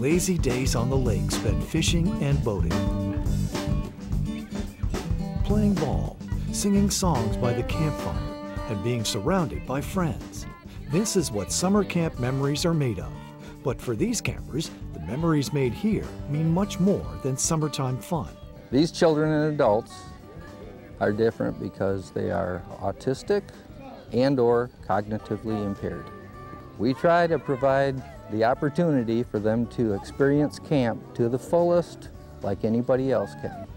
lazy days on the lake spent fishing and boating, playing ball, singing songs by the campfire, and being surrounded by friends. This is what summer camp memories are made of. But for these campers, the memories made here mean much more than summertime fun. These children and adults are different because they are autistic and/or cognitively impaired. We try to provide the opportunity for them to experience camp to the fullest like anybody else can.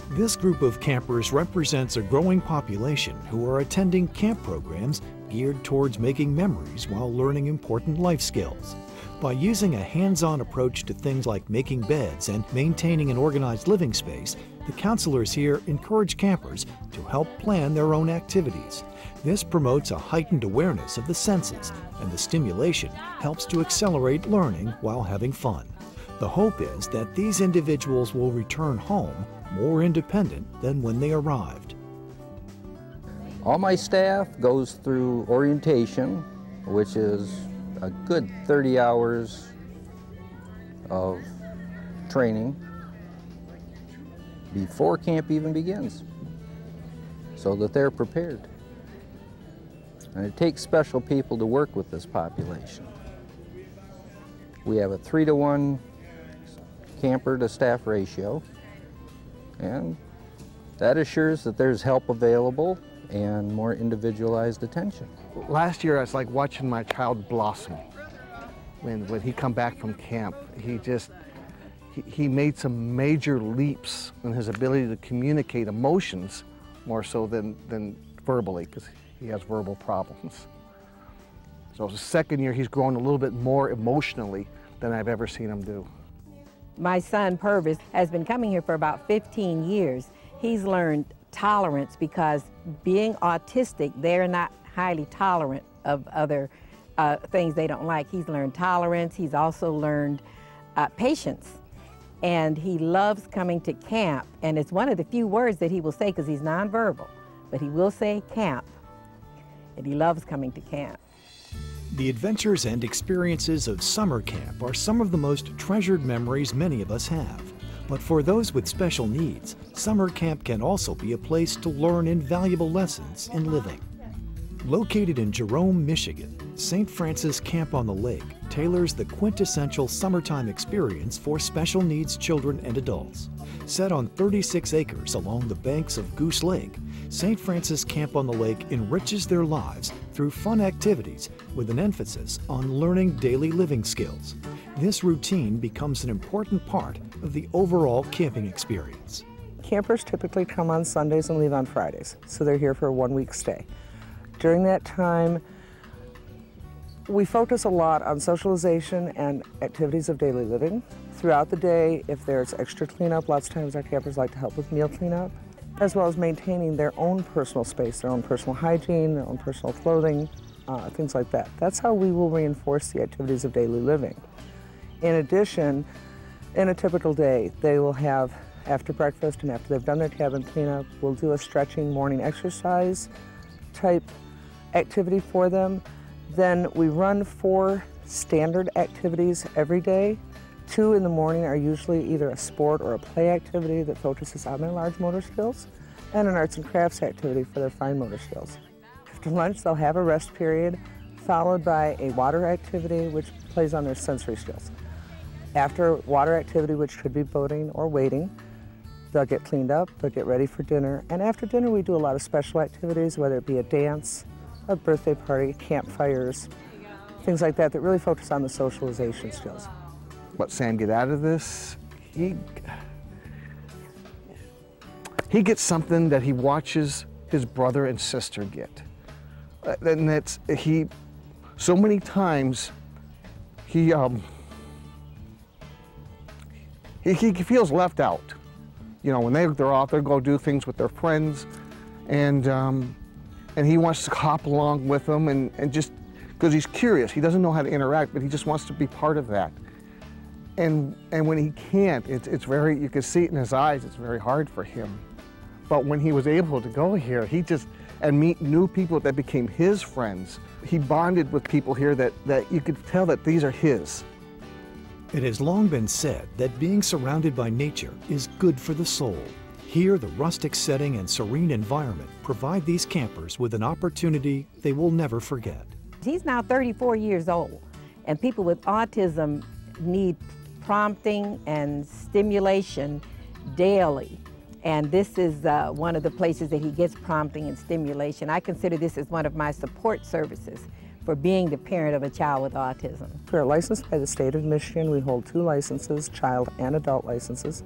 This group of campers represents a growing population who are attending camp programs geared towards making memories while learning important life skills. By using a hands-on approach to things like making beds and maintaining an organized living space, the counselors here encourage campers to help plan their own activities. This promotes a heightened awareness of the senses, and the stimulation helps to accelerate learning while having fun. The hope is that these individuals will return home more independent than when they arrived. All my staff goes through orientation, which is a good 30 hours of training before camp even begins, so that they're prepared. And it takes special people to work with this population. We have a 3-to-1 camper to staff ratio, and that assures that there's help available and more individualized attention. Last year, I was like watching my child blossom. When he come back from camp, he made some major leaps in his ability to communicate emotions more so than verbally, because he has verbal problems. So the second year, he's grown a little bit more emotionally than I've ever seen him do. My son, Purvis, has been coming here for about 15 years. He's learned tolerance because being autistic, they're not highly tolerant of other things they don't like. He's learned tolerance. He's also learned patience. And he loves coming to camp. And it's one of the few words that he will say because he's nonverbal. But he will say camp. And he loves coming to camp. The adventures and experiences of summer camp are some of the most treasured memories many of us have. But for those with special needs, summer camp can also be a place to learn invaluable lessons in living. Located in Jerome, Michigan, St. Francis Camp on the Lake tailors the quintessential summertime experience for special needs children and adults. Set on 36 acres along the banks of Goose Lake, St. Francis Camp on the Lake enriches their lives through fun activities with an emphasis on learning daily living skills. This routine becomes an important part of the overall camping experience. Campers typically come on Sundays and leave on Fridays, so they're here for a one-week stay. During that time, we focus a lot on socialization and activities of daily living. Throughout the day, if there's extra cleanup, lots of times our campers like to help with meal cleanup, as well as maintaining their own personal space, their own personal hygiene, their own personal clothing, things like that. That's how we will reinforce the activities of daily living. In addition, in a typical day, they will have, after breakfast and after they've done their cabin cleanup, we'll do a stretching morning exercise type activity for them. Then we run 4 standard activities every day. 2 in the morning are usually either a sport or a play activity that focuses on their large motor skills, and an arts and crafts activity for their fine motor skills. After lunch, they'll have a rest period, followed by a water activity, which plays on their sensory skills. After water activity, which could be boating or wading, they'll get cleaned up, they'll get ready for dinner, and after dinner we do a lot of special activities, whether it be a dance, a birthday party, campfires, things like that, that really focus on the socialization skills. What Sam get out of this, he gets something that he watches his brother and sister get. And that's, so many times, he feels left out. You know, when they're off, they'll go do things with their friends, and he wants to hop along with them, and just, because he's curious, he doesn't know how to interact, but he just wants to be part of that. And when he can't, it's very, you can see it in his eyes, it's very hard for him. But when he was able to go here, and meet new people that became his friends, he bonded with people here that you could tell that these are his. It has long been said that being surrounded by nature is good for the soul. Here, the rustic setting and serene environment provide these campers with an opportunity they will never forget. He's now 34 years old, and people with autism need prompting and stimulation daily. And this is one of the places that he gets prompting and stimulation. I consider this as one of my support services for being the parent of a child with autism. We're licensed by the state of Michigan. We hold 2 licenses, child and adult licenses,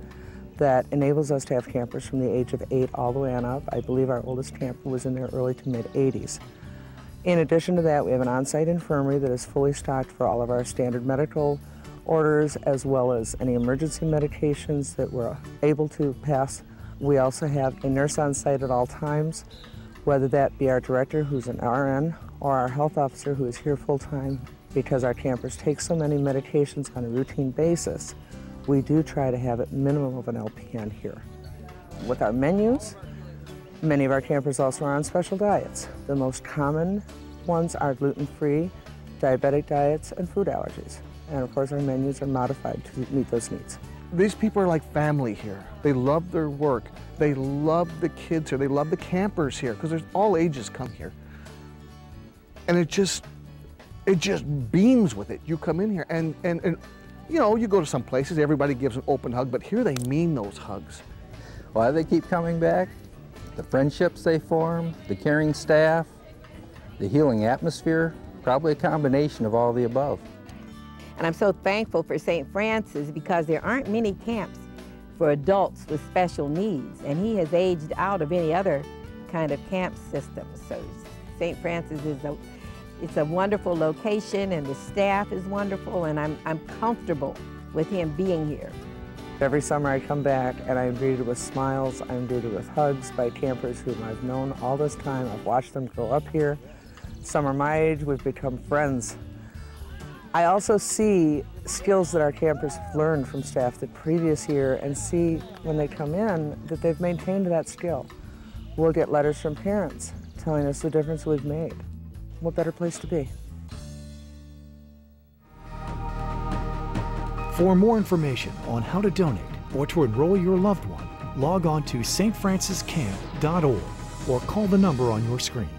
that enables us to have campers from the age of 8 all the way on up. I believe our oldest camper was in their early to mid-80s. In addition to that, we have an on-site infirmary that is fully stocked for all of our standard medical orders, as well as any emergency medications that we're able to pass. We also have a nurse on site at all times, whether that be our director, who's an RN, or our health officer, who is here full-time. Because our campers take so many medications on a routine basis, we do try to have a minimum of an LPN here. With our menus, many of our campers also are on special diets. The most common ones are gluten-free, diabetic diets, and food allergies. And of course, our menus are modified to meet those needs. These people are like family here. They love their work. They love the kids here. They love the campers here, because there's all ages come here. And it just beams with it. You come in here and you know, you go to some places, everybody gives an open hug, but here they mean those hugs. Why they keep coming back? The friendships they form, the caring staff, the healing atmosphere, probably a combination of all the above. And I'm so thankful for St. Francis, because there aren't many camps for adults with special needs, and he has aged out of any other kind of camp system. So St. Francis it's a wonderful location, and the staff is wonderful, and I'm comfortable with him being here. Every summer I come back and I'm greeted with smiles, I'm greeted with hugs by campers whom I've known all this time. I've watched them grow up here. Some are my age, we've become friends. I also see skills that our campers have learned from staff the previous year, and see when they come in that they've maintained that skill. We'll get letters from parents telling us the difference we've made. What better place to be? For more information on how to donate or to enroll your loved one, log on to stfranciscamp.org or call the number on your screen.